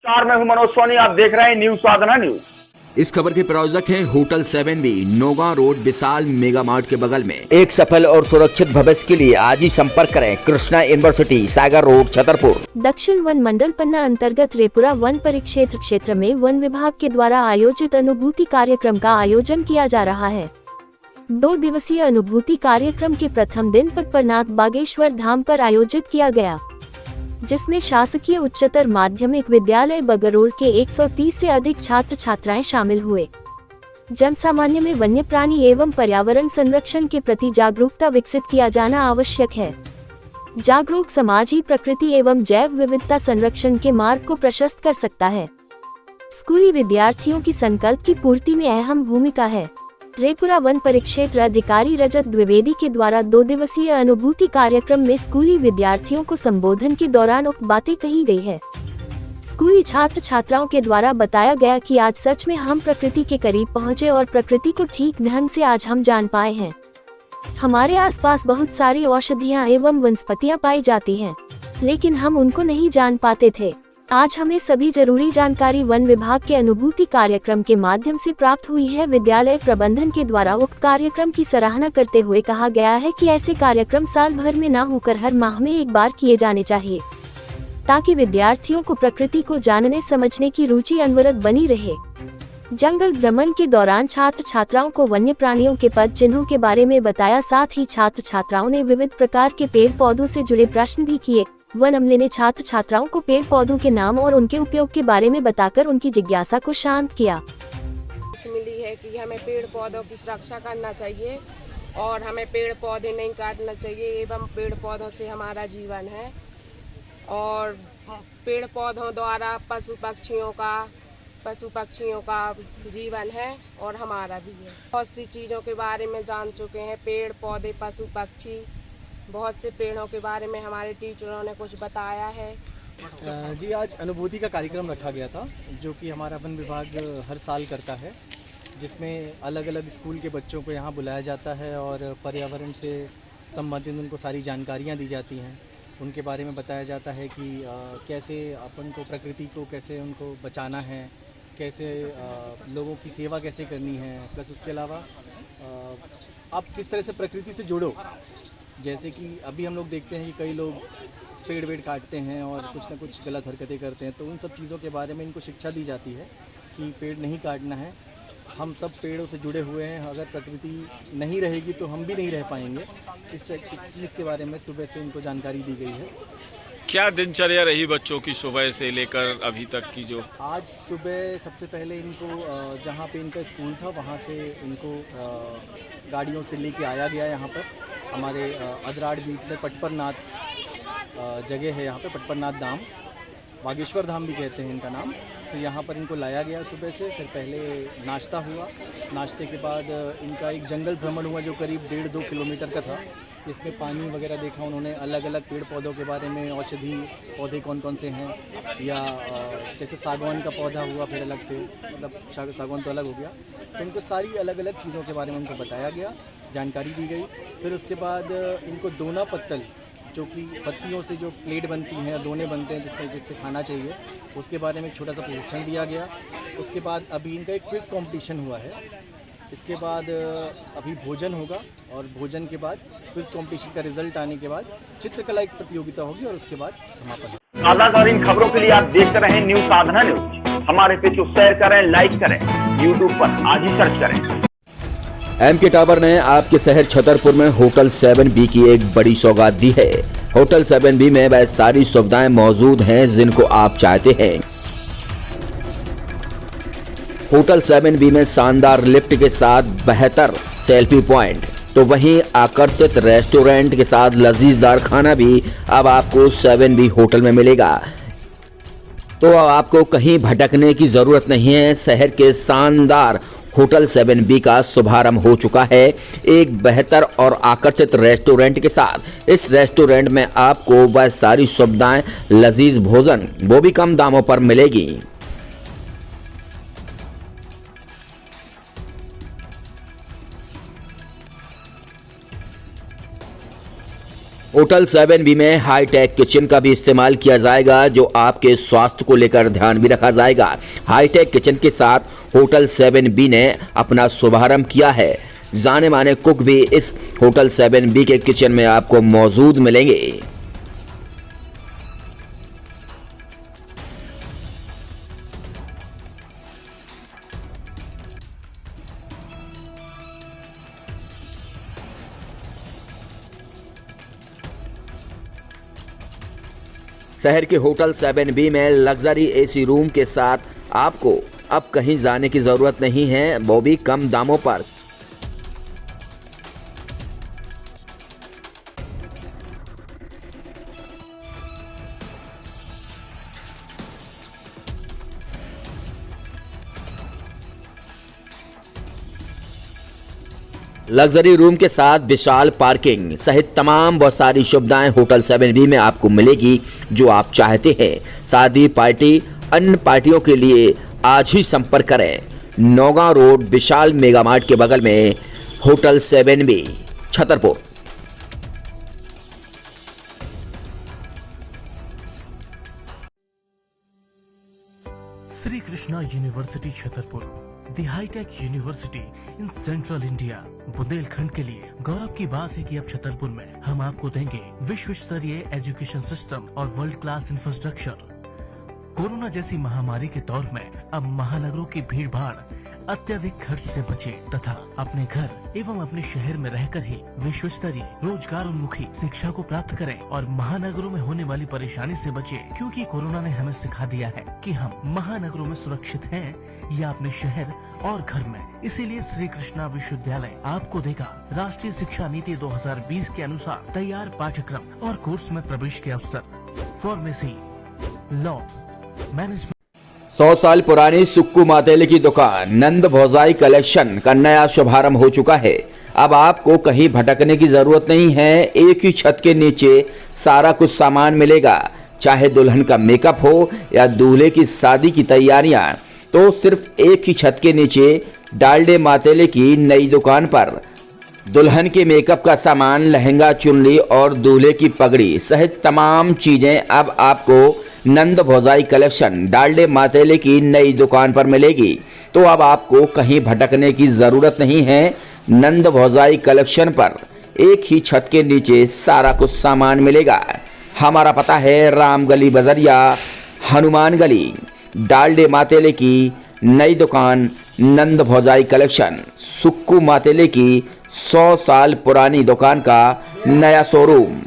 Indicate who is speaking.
Speaker 1: नमस्कार, मैं हूं मनोज सोनी। आप देख रहे हैं न्यूज साधना न्यूज।
Speaker 2: इस खबर के प्रायोजक हैं hotel 7B, नोगा road, Vishal mega mart के बगल में। एक सफल और सुरक्षित भविष्य के लिए आज ही संपर्क करें कृष्णा यूनिवर्सिटी, सागर रोड, छतरपुर।
Speaker 3: दक्षिण वन मंडल पन्ना अंतर्गत रेपुरा वन परिक्षेत्र क्षेत्र में वन विभाग के द्वारा आयोजित अनुभूति कार्यक्रम का आयोजन किया जा रहा है। 2 दिवसीय अनुभूति कार्यक्रम के प्रथम दिन पद्मनाथ बागेश्वर धाम पर आयोजित किया गया, जिसमें शासकीय उच्चतर माध्यमिक विद्यालय बगरोड के 130 से अधिक छात्र छात्राएं शामिल हुए। जनसामान्य में वन्य प्राणी एवं पर्यावरण संरक्षण के प्रति जागरूकता विकसित किया जाना आवश्यक है। जागरूक समाज ही प्रकृति एवं जैव विविधता संरक्षण के मार्ग को प्रशस्त कर सकता है। स्कूली विद्यार्थियों की संकल्प की पूर्ति में अहम भूमिका है। रेपुरा वन परिक्षेत्र अधिकारी रजत द्विवेदी के द्वारा 2 दिवसीय अनुभूति कार्यक्रम में स्कूली विद्यार्थियों को संबोधन के दौरान उक्त बातें कही गई है। स्कूली छात्र छात्राओं के द्वारा बताया गया कि आज सच में हम प्रकृति के करीब पहुंचे और प्रकृति को ठीक ढंग से आज हम जान पाए हैं। हमारे आसपास बहुत सारी औषधियां एवं वनस्पतियां पाई जाती हैं, लेकिन हम उनको नहीं जान पाते थे। आज हमें सभी जरूरी जानकारी वन विभाग के अनुभूति कार्यक्रम के माध्यम से प्राप्त हुई है। विद्यालय प्रबंधन के द्वारा उक्त कार्यक्रम की सराहना करते हुए कहा गया है कि ऐसे कार्यक्रम साल भर में न होकर हर माह में एक बार किए जाने चाहिए, ताकि विद्यार्थियों को प्रकृति को जानने समझने की रुचि अनवरत बनी रहे। जंगल भ्रमण के दौरान छात्र छात्राओं को वन्य प्राणियों के पद चिन्हों के बारे में बताया। साथ ही छात्र छात्राओं ने विविध प्रकार के पेड़ पौधों से जुड़े प्रश्न भी किए। वन अमले ने छात्र छात्राओं को पेड़ पौधों के नाम और उनके उपयोग के बारे में बताकर उनकी जिज्ञासा को शांत किया।
Speaker 4: मिली है कि हमें पेड़ पौधों की सुरक्षा करना चाहिए और हमें पेड़ पौधे नहीं काटना चाहिए एवं पेड़ पौधों से हमारा जीवन है और पेड़ पौधों द्वारा पशु पक्षियों का जीवन है और हमारा भी है। बहुत सी चीज़ों के बारे में जान चुके हैं, पेड़ पौधे पशु पक्षी, बहुत से पेड़ों के बारे में हमारे टीचरों ने कुछ बताया है।
Speaker 5: जी, आज अनुभूति का कार्यक्रम रखा गया था, जो कि हमारा वन विभाग हर साल करता है, जिसमें अलग अलग स्कूल के बच्चों को यहाँ बुलाया जाता है और पर्यावरण से संबंधित उनको सारी जानकारियाँ दी जाती हैं। उनके बारे में बताया जाता है कि कैसे अपन को प्रकृति को कैसे उनको बचाना है, कैसे लोगों की सेवा कैसे करनी है, प्लस उसके अलावा आप किस तरह से प्रकृति से जुड़ो। जैसे कि अभी हम लोग देखते हैं कि कई लोग पेड़ वेड़ काटते हैं और कुछ ना कुछ गलत हरकतें करते हैं, तो उन सब चीज़ों के बारे में इनको शिक्षा दी जाती है कि पेड़ नहीं काटना है। हम सब पेड़ों से जुड़े हुए हैं, अगर प्रकृति नहीं रहेगी तो हम भी नहीं रह पाएंगे। इस चीज़ के बारे में सुबह से इनको जानकारी दी गई है।
Speaker 6: क्या दिनचर्या रही बच्चों की सुबह से लेकर अभी तक की? जो
Speaker 5: आज सुबह सबसे पहले इनको जहाँ पे इनका स्कूल था वहाँ से इनको गाड़ियों से लेके आया गया। यहाँ पर हमारे अदराड़ बीट में पटपरनाथ जगह है, यहाँ पे पटपरनाथ धाम, बागेश्वर धाम भी कहते हैं इनका नाम। तो यहाँ पर इनको लाया गया सुबह से। फिर पहले नाश्ता हुआ, नाश्ते के बाद इनका एक जंगल भ्रमण हुआ जो करीब 1.5-2 किलोमीटर का था। इसमें पानी वगैरह देखा उन्होंने, अलग अलग पेड़ पौधों के बारे में, औषधि पौधे कौन कौन से हैं, या जैसे सागवान का पौधा हुआ, फिर अलग से, मतलब सागवान तो अलग हो गया। तो इनको सारी अलग अलग चीज़ों के बारे में उनको बताया गया, जानकारी दी गई। फिर उसके बाद इनको दोना पत्तल, जो कि पत्तियों से जो प्लेट बनती हैं, दोने बनते हैं जिससे खाना चाहिए, उसके बारे में एक छोटा सा प्रशिक्षण दिया गया। उसके बाद अभी इनका एक क्विज़ कंपटीशन हुआ है। इसके बाद अभी भोजन होगा और भोजन के बाद क्विज़ कंपटीशन का रिजल्ट आने के बाद चित्रकला एक प्रतियोगिता होगी और उसके बाद समापन।
Speaker 1: ताज़ा इन खबरों के लिए आप देखते रहें न्यूज साधना न्यूज। हमारे पेज को शेयर करें, लाइक करें, यूट्यूब पर आज ही सर्च करें।
Speaker 2: MK टावर ने आपके शहर छतरपुर में होटल 7B की एक बड़ी सौगात दी है। होटल 7B में वह सारी सुविधाएं मौजूद हैं जिनको आप चाहते हैं। होटल 7B में शानदार लिफ्ट के साथ बेहतर सेल्फी पॉइंट, तो वहीं आकर्षित रेस्टोरेंट के साथ लजीजदार खाना भी अब आपको 7B होटल में मिलेगा। तो अब आपको कहीं भटकने की जरूरत नहीं है। शहर के शानदार होटल 7B का शुभारंभ हो चुका है एक बेहतर और आकर्षित रेस्टोरेंट के साथ। इस रेस्टोरेंट में आपको वह सारी सुविधाएं, लजीज भोजन, वो भी कम दामों पर मिलेगी। होटल 7B में हाईटेक किचन का भी इस्तेमाल किया जाएगा, जो आपके स्वास्थ्य को लेकर ध्यान भी रखा जाएगा। हाईटेक किचन के साथ होटल 7B ने अपना शुभारंभ किया है। जाने माने कुक भी इस होटल 7B के किचन में आपको मौजूद मिलेंगे। शहर के होटल 7B में लग्जरी एसी रूम के साथ आपको अब कहीं जाने की जरूरत नहीं है, वो भी कम दामों पर। लग्जरी रूम के साथ विशाल पार्किंग सहित तमाम बहुत सारी सुविधाएं होटल 7B में आपको मिलेगी, जो आप चाहते हैं। शादी पार्टी अन्य पार्टियों के लिए आज ही संपर्क करें। Naugaon road Vishal mega mart के बगल में hotel 7B, Chhatarpur.
Speaker 7: Shri Krishna university Chhatarpur, the hi-tech university in central India. Bundelkhand के लिए गौरव की बात है कि अब छतरपुर में हम आपको देंगे विश्व स्तरीय एजुकेशन सिस्टम और वर्ल्ड क्लास इंफ्रास्ट्रक्चर। कोरोना जैसी महामारी के दौर में अब महानगरों की भीड़ भाड़, अत्यधिक खर्च से बचे तथा अपने घर एवं अपने शहर में रहकर ही विश्व स्तरीय रोजगार उन्मुखी शिक्षा को प्राप्त करें और महानगरों में होने वाली परेशानी से बचे, क्योंकि कोरोना ने हमें सिखा दिया है कि हम महानगरों में सुरक्षित हैं या अपने शहर और घर में। इसीलिए श्री कृष्णा विश्वविद्यालय आपको देगा राष्ट्रीय शिक्षा नीति 2020 के अनुसार तैयार पाठ्यक्रम और कोर्स में प्रवेश के अवसर। Pharmacy, law, management.
Speaker 2: 100 साल पुरानी सुक्कू मातेले की दुकान नंद भौजाई कलेक्शन का नया शुभारंभ हो चुका है। अब आपको कहीं भटकने की जरूरत नहीं है, एक ही छत के नीचे सारा कुछ सामान मिलेगा। चाहे दुल्हन का मेकअप हो या दूल्हे की शादी की तैयारियां, तो सिर्फ एक ही छत के नीचे डालडे मातेले की नई दुकान पर दुल्हन के मेकअप का सामान, लहंगा, चुनरी और दूल्हे की पगड़ी सहित तमाम चीजें अब आपको नंद भौजाई कलेक्शन डालडे मातेले की नई दुकान पर मिलेगी। तो अब आपको कहीं भटकने की जरूरत नहीं है। नंद भौजाई कलेक्शन पर एक ही छत के नीचे सारा कुछ सामान मिलेगा। हमारा पता है रामगली बजरिया, हनुमान गली। डालडे मातेले की नई दुकान नंद भौजाई कलेक्शन, सुक्कू मातेले की 100 साल पुरानी दुकान का नया शोरूम।